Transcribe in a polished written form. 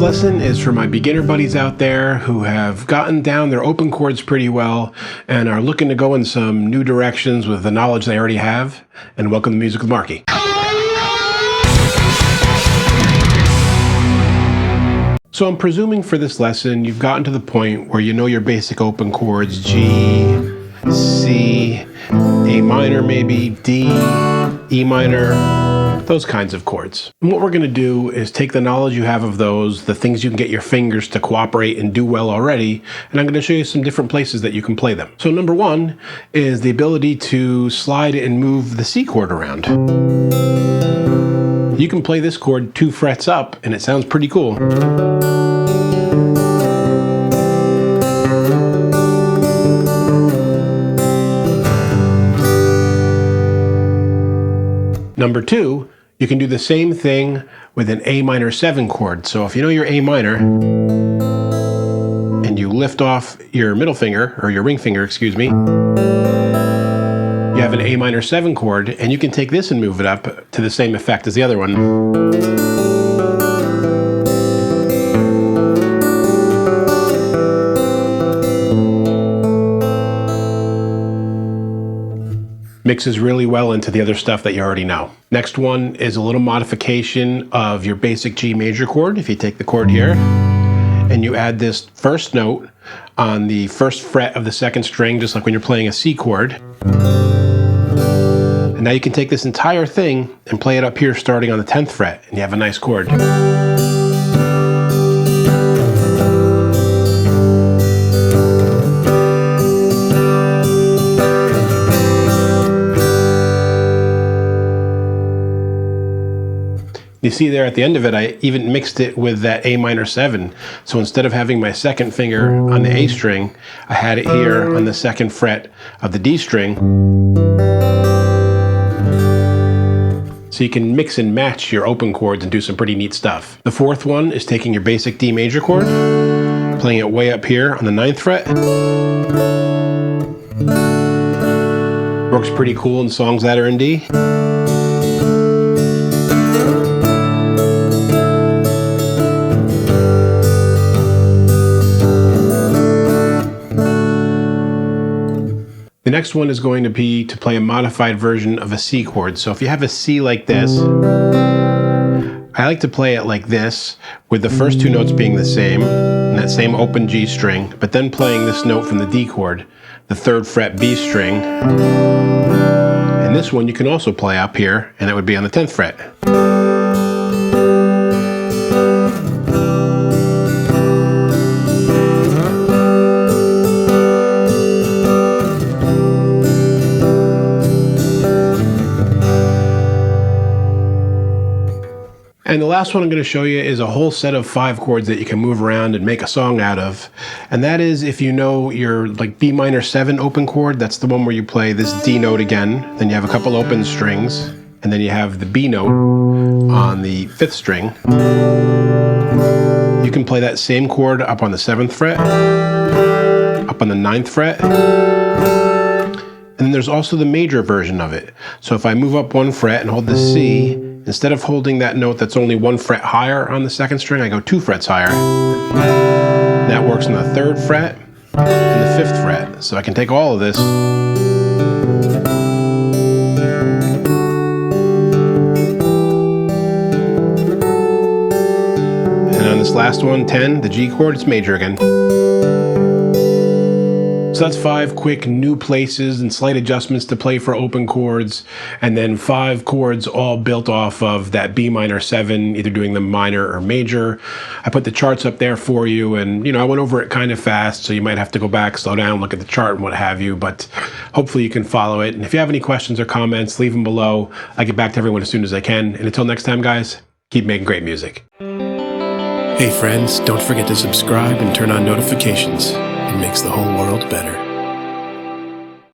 lesson is for my beginner buddies out there who have gotten down their open chords pretty well and are looking to go in some new directions with the knowledge they already have. And welcome to Music with Marky. So I'm presuming for this lesson you've gotten to the point where you know your basic open chords: G, C, A minor maybe, D, E minor, those kinds of chords. And what we're going to do is take the knowledge you have of those, the things you can get your fingers to cooperate and do well already, and I'm going to show you some different places that you can play them. So number one is the ability to slide and move the C chord around. You can play this chord 2 frets up and it sounds pretty cool. Number two, you can do the same thing with an A minor 7 chord. So if you know your A minor and you lift off your middle finger, or your ring finger, excuse me, you have an A minor 7 chord, and you can take this and move it up to the same effect as the other one. Mixes really well into the other stuff that you already know. Next one is a little modification of your basic G major chord. If you take the chord here and you add this first note on the first fret of the second string, just like when you're playing a C chord. And now you can take this entire thing and play it up here starting on the 10th fret, and you have a nice chord. You see there at the end of it, I even mixed it with that A minor 7. So instead of having my second finger on the A string, I had it here on the second fret of the D string. So you can mix and match your open chords and do some pretty neat stuff. The fourth one is taking your basic D major chord, playing it way up here on the 9th fret. Works pretty cool in songs that are in D. The next one is going to be to play a modified version of a C chord. So if you have a C like this, I like to play it like this, with the first 2 notes being the same, and that same open G string, but then playing this note from the D chord, the 3rd fret B string. And this one you can also play up here, and it would be on the 10th fret. And the last one I'm going to show you is a whole set of 5 chords that you can move around and make a song out of. And that is, if you know your B minor 7 open chord, that's the one where you play this D note again, then you have a couple open strings, and then you have the B note on the 5th string. You can play that same chord up on the 7th fret, up on the 9th fret, and then there's also the major version of it. So if I move up 1 fret and hold the C, instead of holding that note that's only 1 fret higher on the 2nd string, I go 2 frets higher. And that works on the 3rd fret and the 5th fret. So I can take all of this and on this last one, 10, the G chord, it's major again. So that's 5 quick new places and slight adjustments to play for open chords, and then 5 chords all built off of that B minor 7, either doing them minor or major. I put the charts up there for you, and I went over it kind of fast, so you might have to go back, slow down, look at the chart and what have you, but hopefully you can follow it. And if you have any questions or comments, leave them below. I get back to everyone as soon as I can. And until next time, guys, keep making great music. Hey friends, don't forget to subscribe and turn on notifications. It makes the whole world better.